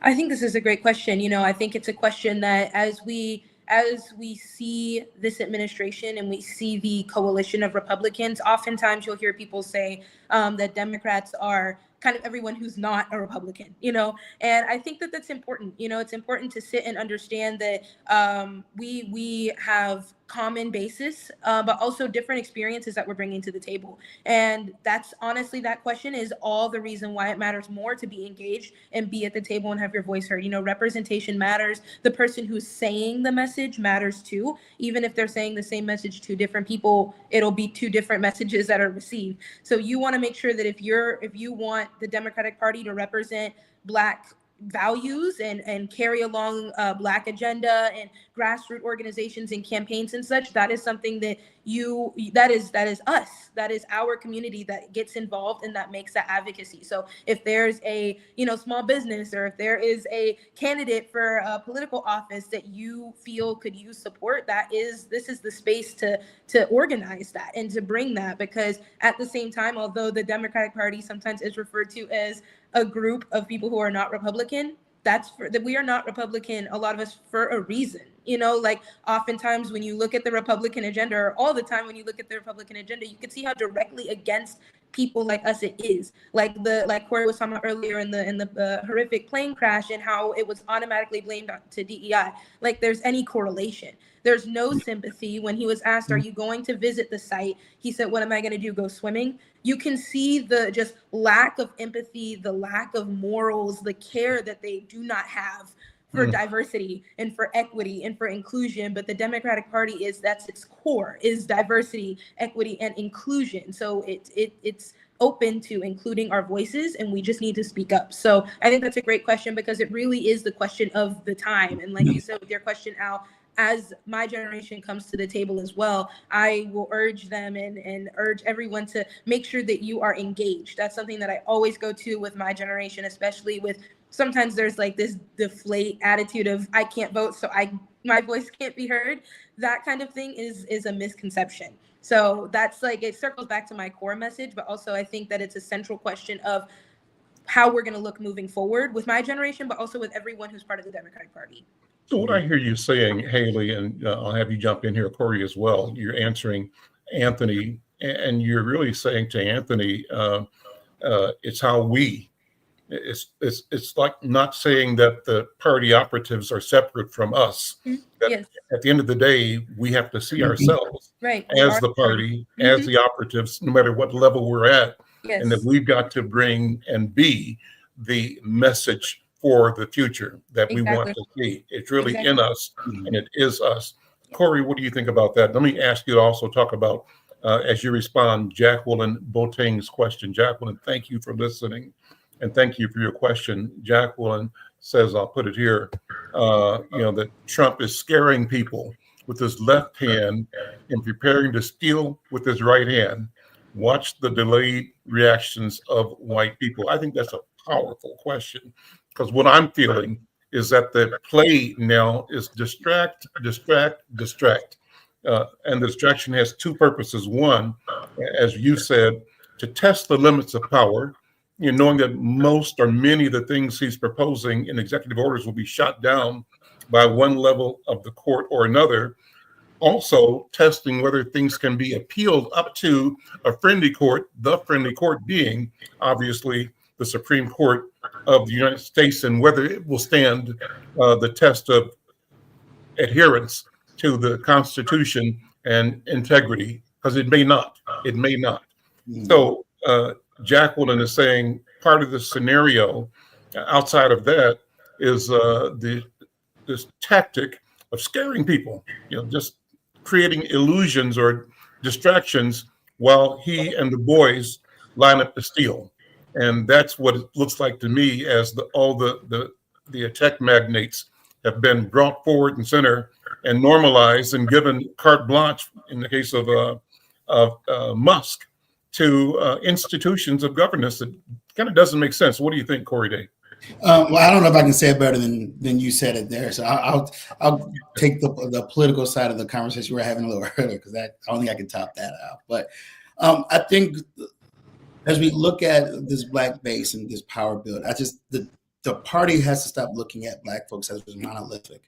I think this is a great question. I think it's a question that as we see this administration and we see the coalition of Republicans, oftentimes you'll hear people say that Democrats are kind of everyone who's not a Republican, and I think that that's important. It's important to sit and understand that we have common basis, but also different experiences that we're bringing to the table. And that's honestly, that question is all the reason why it matters more to be engaged and be at the table and have your voice heard. Representation matters. The person who's saying the message matters too. Even if they're saying the same message to different people, it'll be two different messages that are received. So you want to make sure that if you want the Democratic Party to represent Black values and carry along Black agenda and grassroots organizations and campaigns and such, that is something that that is us, that is our community that gets involved and that makes that advocacy. So if there's a small business, or if there is a candidate for a political office that you feel could use support, this is the space to organize that and to bring that. Because at the same time, although the Democratic Party sometimes is referred to as a group of people who are not Republican, that we are not Republican, a lot of us, for a reason. Like oftentimes when you look at the Republican agenda, or all the time when you look at the Republican agenda, you can see how directly against people like us it is. Like Corey was talking about earlier in the horrific plane crash, and how it was automatically blamed to DEI. Like there's any correlation. There's no sympathy. When he was asked, are you going to visit the site? He said, what am I going to do? Go swimming? You can see the just lack of empathy, the lack of morals, the care that they do not have for diversity and for equity and for inclusion. But the Democratic Party that's its core, is diversity, equity, and inclusion. So it's open to including our voices, and we just need to speak up. So I think that's a great question, because it really is the question of the time. And like you said with your question, Al, as my generation comes to the table as well, I will urge them and urge everyone to make sure that you are engaged. That's something that I always go to with my generation, especially with sometimes there's like this deflate attitude of I can't vote, so my voice can't be heard. That kind of thing is a misconception. So that's like, it circles back to my core message, but also I think that it's a central question of how we're going to look moving forward with my generation, but also with everyone who's part of the Democratic Party. So what I hear you saying, Haley, and I'll have you jump in here, Corey, as well. You're answering Anthony, and you're really saying to Anthony, it's how we. It's like not saying that the party operatives are separate from us. That yes. At the end of the day, we have to see ourselves as the party, as the operatives, no matter what level we're at, and that we've got to bring and be the message for the future that we want to see. It's really in us, and it is us. Corey, what do you think about that? Let me ask you to also talk about, as you respond, Jacqueline Boateng's question. Jacqueline, thank you for listening, and thank you for your question. Jacqueline says, I'll put it here, that Trump is scaring people with his left hand and preparing to steal with his right hand. Watch the delayed reactions of white people. I think that's a powerful question, because what I'm feeling is that the play now is distract. And the distraction has two purposes. One, as you said, to test the limits of power, knowing that most or many of the things he's proposing in executive orders will be shot down by one level of the court or another. Also testing whether things can be appealed up to a friendly court, the friendly court being obviously the Supreme Court of the United States, and whether it will stand the test of adherence to the Constitution and integrity, because it may not. It may not. So Jacqueline is saying part of the scenario outside of that is this tactic of scaring people, just creating illusions or distractions while he and the boys line up to steal. And that's what it looks like to me, as all the tech magnates have been brought forward and center and normalized and given carte blanche, in the case of Musk, to institutions of governance that kind of doesn't make sense. What do you think, Corey Day? Well, I don't know if I can say it better than you said it there. So I'll take the political side of the conversation we were having a little earlier, because I don't think I can top that out. But I think as we look at this Black base and this power build, the party has to stop looking at Black folks as monolithic.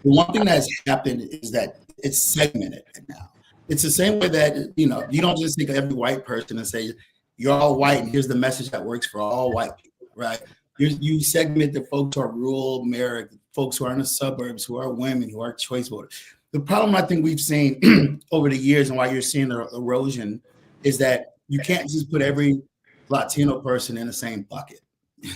The one thing that's happened is that it's segmented now. It's the same way that, you don't just think of every white person and say, you're all white, and here's the message that works for all white people, right? You segment the folks who are rural America, folks who are in the suburbs, who are women, who are choice voters. The problem I think we've seen over the years, and why you're seeing the erosion, is that you can't just put every Latino person in the same bucket.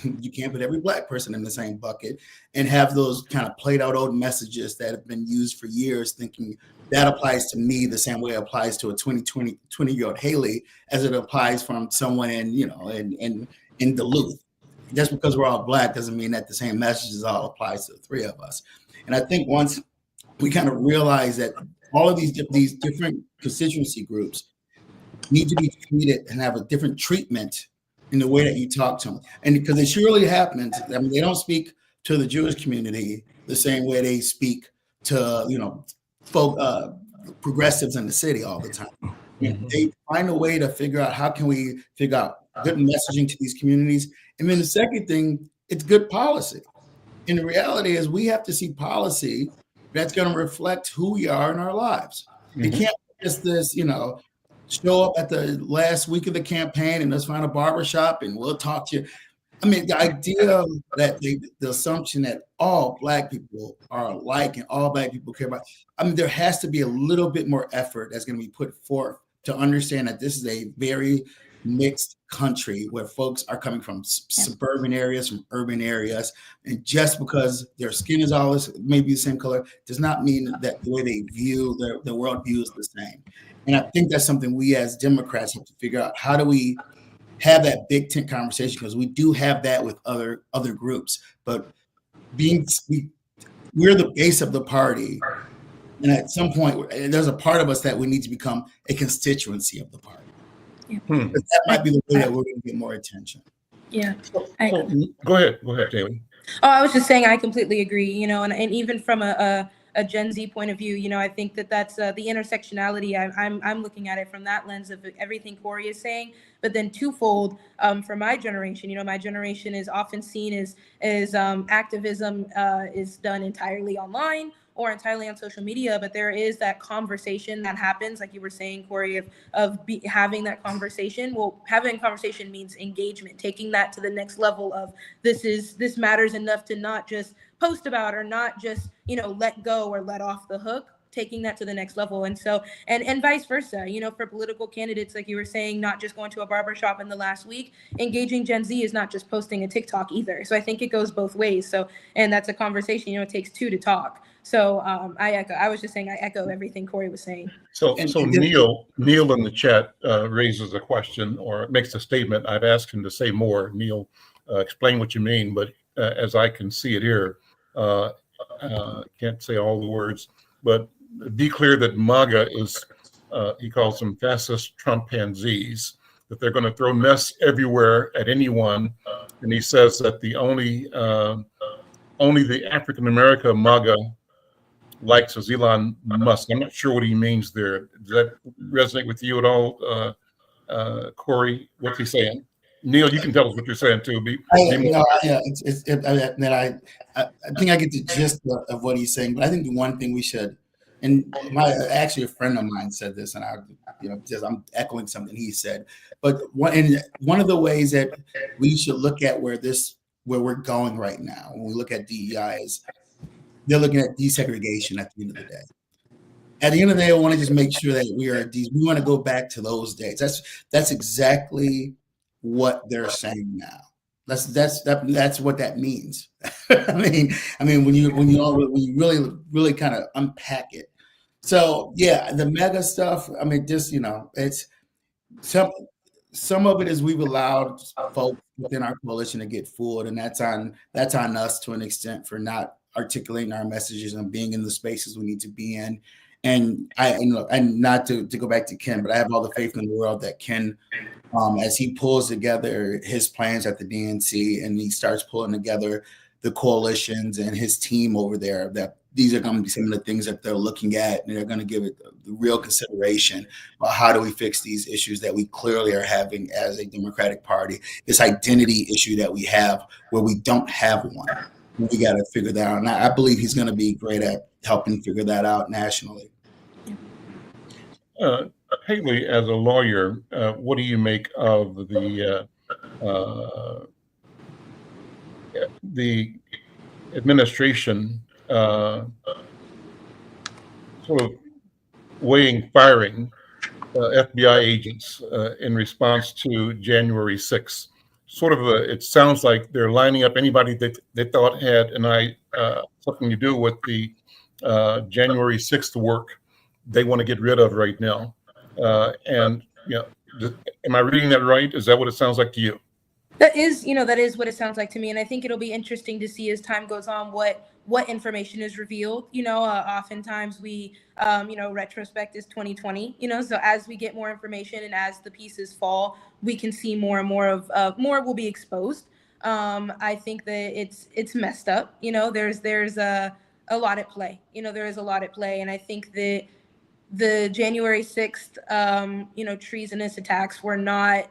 You can't put every Black person in the same bucket and have those kind of played out old messages that have been used for years, thinking that applies to me the same way it applies to a 20-year-old Haley as it applies from someone in Duluth. Just because we're all Black doesn't mean that the same messages all applies to the three of us. And I think once we kind of realize that all of these different constituency groups need to be treated and have a different treatment in the way that you talk to them. And because it surely happens, I mean, they don't speak to the Jewish community the same way they speak to, folk, progressives in the city all the time. Mm-hmm. They find a way to figure out how can we figure out good messaging to these communities. And then the second thing, it's good policy. And the reality is we have to see policy that's going to reflect who we are in our lives. Mm-hmm. It can't be just this, show up at the last week of the campaign and let's find a barbershop and we'll talk to you. I mean, the idea that the assumption that all Black people are alike and all Black people care about, I mean, there has to be a little bit more effort that's going to be put forth to understand that this is a very mixed country where folks are coming from suburban areas, from urban areas. And just because their skin is always maybe the same color does not mean that the way they view their worldview is the same. And I think that's something we as Democrats have to figure out. How do we have that big tent conversation? Because we do have that with other groups, but we're the base of the party. And at some point, there's a part of us that we need to become a constituency of the party. Yeah. That might be the way that we're going to get more attention. Yeah. Go ahead, David. Oh, I was just saying I completely agree, and even from a Gen Z point of view, I think that's the intersectionality. I'm looking at it from that lens of everything Corey is saying, but then twofold for my generation. My generation is often seen as activism is done entirely online or entirely on social media, but there is that conversation that happens, like you were saying, Corey, of having that conversation. Well, having a conversation means engagement, taking that to the next level of this matters enough to not just post about or not just, let go or let off the hook, taking that to the next level. And so, and vice versa, for political candidates, like you were saying, not just going to a barbershop in the last week, engaging Gen Z is not just posting a TikTok either. So I think it goes both ways. So, and that's a conversation, it takes two to talk. So I echo everything Corey was saying. So Neil in the chat raises a question or makes a statement. I've asked him to say more. Neil, explain what you mean, but as I can see it here, can't say all the words, but be clear that MAGA is, he calls them fascist Trump pansies, that they're going to throw mess everywhere at anyone. And he says that the only the African-American MAGA likes is Elon Musk. I'm not sure what he means there. Does that resonate with you at all, Corey? What's he saying? Neil, you can tell us what you're saying too. I think I get the gist of what he's saying, but I think the one thing we should, and actually a friend of mine said this, and I'm echoing something he said. But one of the ways that we should look at where we're going right now, when we look at DEI, is they're looking at desegregation at the end of the day. At the end of the day, I want to just make sure that we want to go back to those days. That's exactly what they're saying now. That's what that means. I mean, when you really kind of unpack it. So yeah, the mega stuff. I mean, just it's some of it is we've allowed folks within our coalition to get fooled, and that's on us to an extent for not articulating our messages and being in the spaces we need to be in. And and not to go back to Ken, but I have all the faith in the world that Ken, as he pulls together his plans at the DNC and he starts pulling together the coalitions and his team over there, that these are going to be some of the things that they're looking at, and they're going to give it the real consideration about how do we fix these issues that we clearly are having as a Democratic Party, this identity issue that we have where we don't have one. We got to figure that out. And I believe he's going to be great at helping figure that out nationally. Haley, as a lawyer, what do you make of the administration sort of weighing firing FBI agents in response to January 6th? Sort of it sounds like they're lining up anybody that they thought had something to do with the January 6th work they want to get rid of right now. And am I reading that right? Is that what it sounds like to you? That is what it sounds like to me, and I think it'll be interesting to see as time goes on what information is revealed. Oftentimes we, retrospect is 2020. So as we get more information and as the pieces fall, we can see more and more of more will be exposed. I think that it's messed up. There's a lot at play. There is a lot at play, and I think that the January 6th, treasonous attacks were not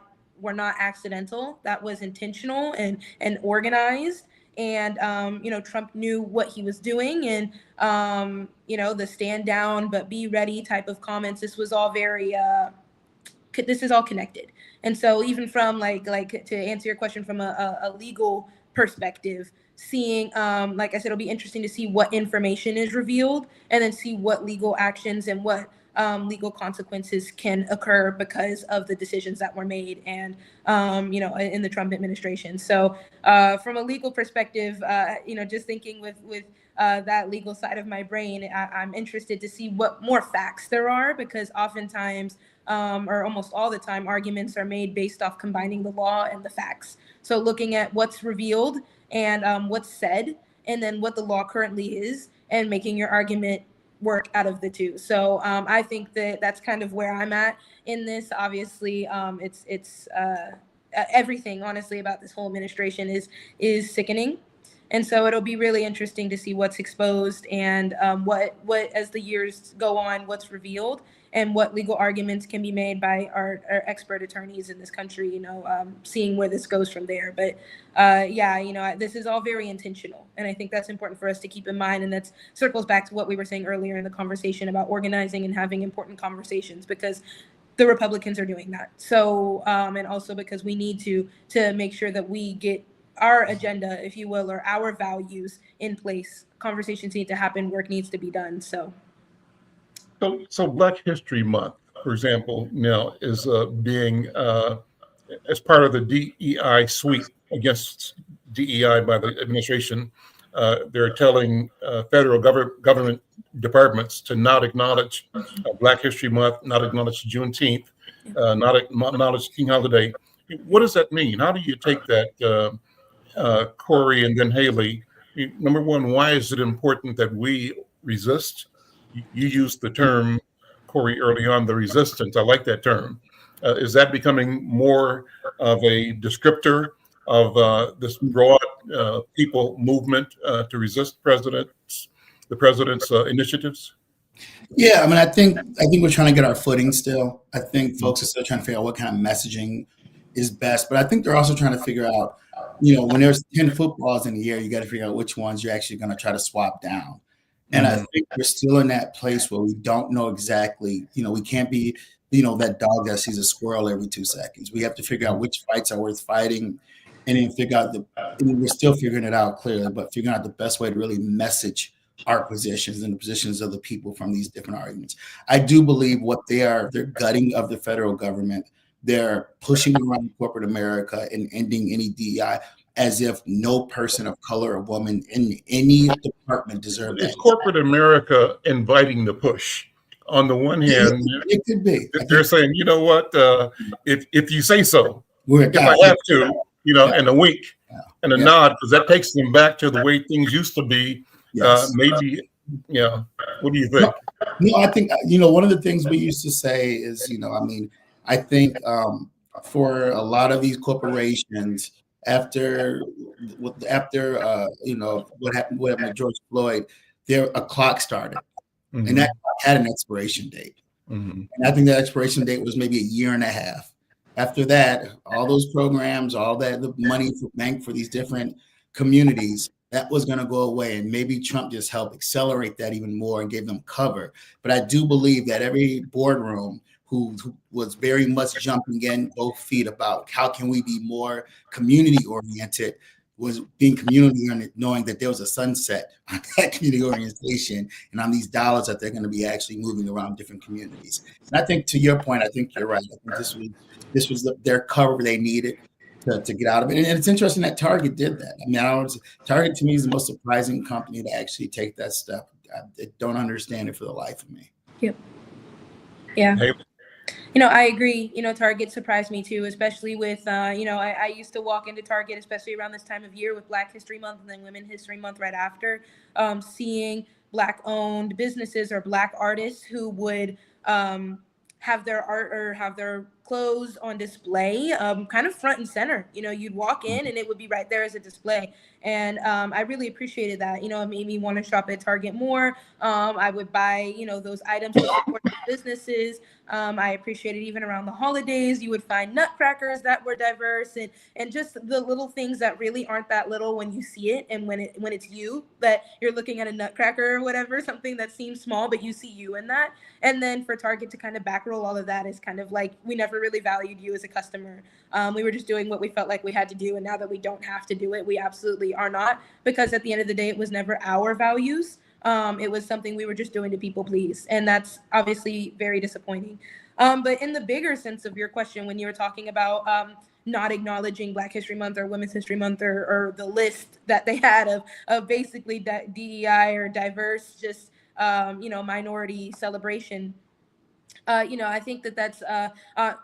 accidental. That was intentional and organized. And, Trump knew what he was doing, and, the stand down, but be ready type of comments. This was all this is all connected. And so even from like to answer your question from a legal perspective, seeing, like I said, it'll be interesting to see what information is revealed and then see what legal actions and what legal consequences can occur because of the decisions that were made and, in the Trump administration. So from a legal perspective, just thinking with that legal side of my brain, I'm interested to see what more facts there are, because oftentimes, or almost all the time, arguments are made based off combining the law and the facts. So looking at what's revealed and what's said, and then what the law currently is, and making your argument work out of the two. So I think that that's kind of where I'm at in this. Obviously, it's everything, honestly, about this whole administration is sickening. And so it'll be really interesting to see what's exposed and what as the years go on, what's revealed and what legal arguments can be made by our expert attorneys in this country, seeing where this goes from there. But this is all very intentional. And I think that's important for us to keep in mind. And that circles back to what we were saying earlier in the conversation about organizing and having important conversations, because the Republicans are doing that. So, and also because we need to make sure that we get our agenda, if you will, or our values in place. Conversations need to happen, work needs to be done. So Black History Month, for example, now is being as part of the DEI sweep against DEI by the administration. They're telling federal government departments to not acknowledge Black History Month, not acknowledge Juneteenth, not acknowledge King Holiday. What does that mean? How do you take that, Corey and then Haley? Number one, why is it important that we resist? You used the term, Corey, early on, the resistance. I like that term. Is that becoming more of a descriptor of this broad people movement to resist the president's initiatives? Yeah, I mean, I think we're trying to get our footing still. I think folks are still trying to figure out what kind of messaging is best, but I think they're also trying to figure out, when there's 10 footballs in the air, you got to figure out which ones you're actually going to try to swap down. And I think we're still in that place where we don't know exactly, we can't be, that dog that sees a squirrel every 2 seconds. We have to figure out which fights are worth fighting, and then figure out we're still figuring it out clearly, but figuring out the best way to really message our positions and the positions of the people from these different arguments. I do believe they're gutting of the federal government. They're pushing around corporate America and ending any DEI, as if no person of color or woman in any department deserves that. Is corporate America inviting the push? On the one hand, it could be. They're saying, you know what, if you say so, if I have to, and a wink and a nod, because that takes them back to the way things used to be. Yes. Maybe, what do you think? No, I think, one of the things we used to say is, I think for a lot of these corporations, after what happened with George Floyd, a clock started, and that had an expiration date. And I think that expiration date was maybe a year and a half. After that, all those programs, all the money for bank for these different communities, that was going to go away. And maybe Trump just helped accelerate that even more and gave them cover. But I do believe that every boardroom who was very much jumping in both feet about how can we be more community oriented, was being community oriented, knowing that there was a sunset on that community orientation and on these dollars that they're going to be actually moving around different communities. And I think to your point, I think you're right. I think this was their cover they needed to get out of it. And it's interesting that Target did that. I mean, Target to me is the most surprising company to actually take that step. I don't understand it for the life of me. Yep. Yeah. Hey. I agree. Target surprised me too, especially with, I used to walk into Target, especially around this time of year with Black History Month and then Women's History Month right after, seeing Black-owned businesses or Black artists who would have their art or have their clothes on display, kind of front and center. You'd walk in and it would be right there as a display. And I really appreciated that. It made me want to shop at Target more. I would buy, those items to support the businesses. I appreciated even around the holidays, you would find nutcrackers that were diverse and just the little things that really aren't that little when you see it. And when it's you, that you're looking at a nutcracker or whatever, something that seems small, but you see you in that. And then for Target to kind of backroll all of that is kind of like, we never really valued you as a customer. We were just doing what we felt like we had to do. And now that we don't have to do it, we absolutely are not, because at the end of the day, it was never our values. It was something we were just doing to people please. And that's obviously very disappointing. But in the bigger sense of your question, when you were talking about not acknowledging Black History Month or Women's History Month or the list that they had of basically DEI or diverse, just, minority celebration, I think that's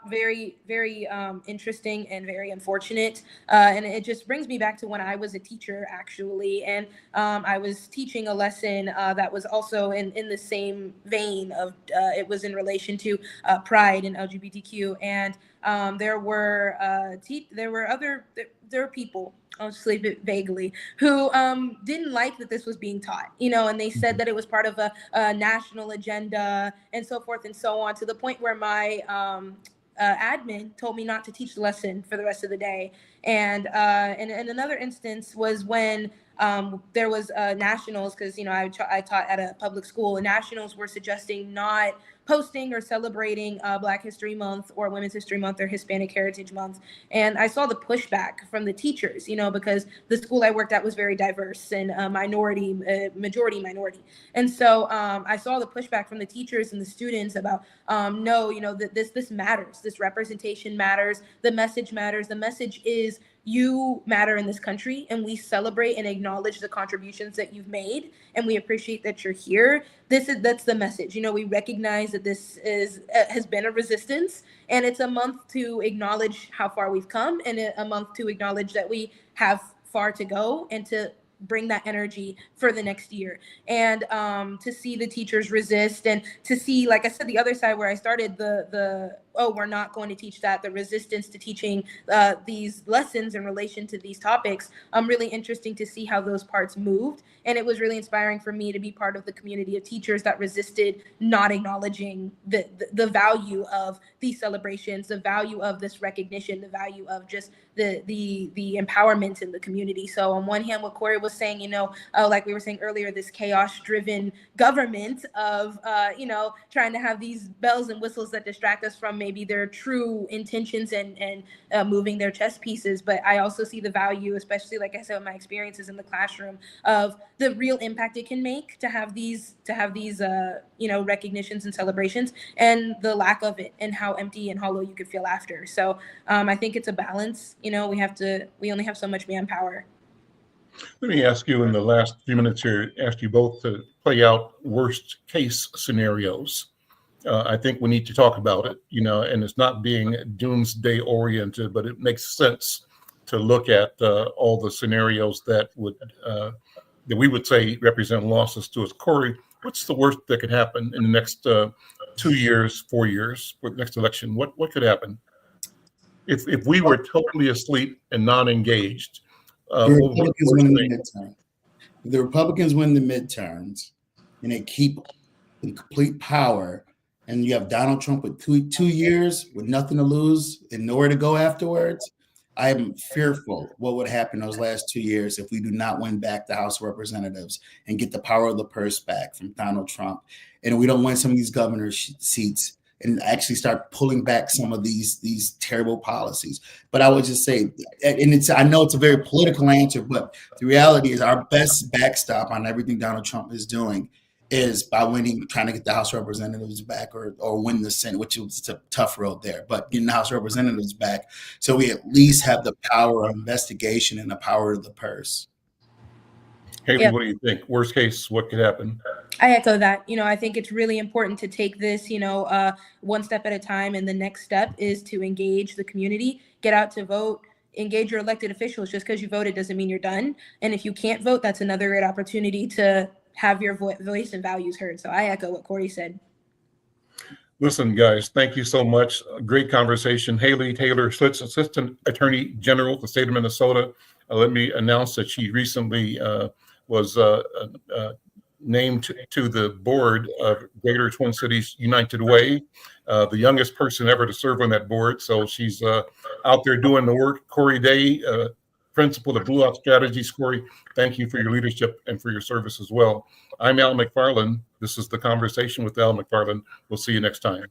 very, very interesting and very unfortunate. And it just brings me back to when I was a teacher, actually. And I was teaching a lesson that was also in the same vein of, it was in relation to pride and LGBTQ. And there were people, I'll just leave it vaguely, who didn't like that this was being taught, and they said that it was part of a national agenda and so forth and so on, to the point where my admin told me not to teach the lesson for the rest of the day. And another instance was when there was nationals, because I taught at a public school, and nationals were suggesting not posting or celebrating Black History Month or Women's History Month or Hispanic Heritage Month. And I saw the pushback from the teachers, because the school I worked at was very diverse and majority minority. And so I saw the pushback from the teachers and the students about, no, that this matters. This representation matters. The message matters. The message is, you matter in this country, and we celebrate and acknowledge the contributions that you've made, and we appreciate that you're here. That's the message. We recognize that this has been a resistance, and it's a month to acknowledge how far we've come, and a month to acknowledge that we have far to go, and to bring that energy for the next year. And to see the teachers resist, and to see, like I said, the other side where I started, we're not going to teach that, the resistance to teaching these lessons in relation to these topics. Really interesting to see how those parts moved. And it was really inspiring for me to be part of the community of teachers that resisted not acknowledging the value of these celebrations, the value of this recognition, the value of just the empowerment in the community. So on one hand, what Corey was saying, like we were saying earlier, this chaos-driven government of, trying to have these bells and whistles that distract us from maybe their true intentions and moving their chess pieces. But I also see the value, especially, like I said, with my experiences in the classroom, of the real impact it can make to have these recognitions and celebrations, and the lack of it, and how empty and hollow you could feel after. So I think it's a balance. We only have so much manpower. Let me ask you, in the last few minutes here, ask you both to play out worst case scenarios. I think we need to talk about it, and it's not being doomsday oriented, but it makes sense to look at all the scenarios that we would say represent losses to us. Corey, what's the worst that could happen in the next 2 years, 4 years, for the next election? What could happen if we were totally asleep and not engaged? The Republicans win the midterms, and they keep in complete power, and you have Donald Trump with two years with nothing to lose and nowhere to go afterwards, I am fearful what would happen those last 2 years if we do not win back the House of Representatives and get the power of the purse back from Donald Trump, and we don't win some of these governor seats and actually start pulling back some of these terrible policies. But I would just say, and I know it's a very political answer, but the reality is our best backstop on everything Donald Trump is doing is by trying to get the House of Representatives back or win the Senate, which was a tough road there, but getting the House of Representatives back so we at least have the power of investigation and the power of the purse. Haley, what do you think? Worst case, what could happen? I echo that. I think it's really important to take this, one step at a time. And the next step is to engage the community, get out to vote, engage your elected officials. Just because you voted doesn't mean you're done. And if you can't vote, that's another great opportunity to have your voice and values heard. So I echo what Corey said. Listen, guys, thank you so much. Great conversation. Haley Taylor Schlitz, Assistant Attorney General of the state of Minnesota. Let me announce that she recently was named to the board of Greater Twin Cities United Way, the youngest person ever to serve on that board. So she's out there doing the work. Corey Day, principal of Blue Ops Strategies. Corey, thank you for your leadership and for your service as well. I'm Al McFarlane. This is The Conversation with Al McFarlane. We'll see you next time.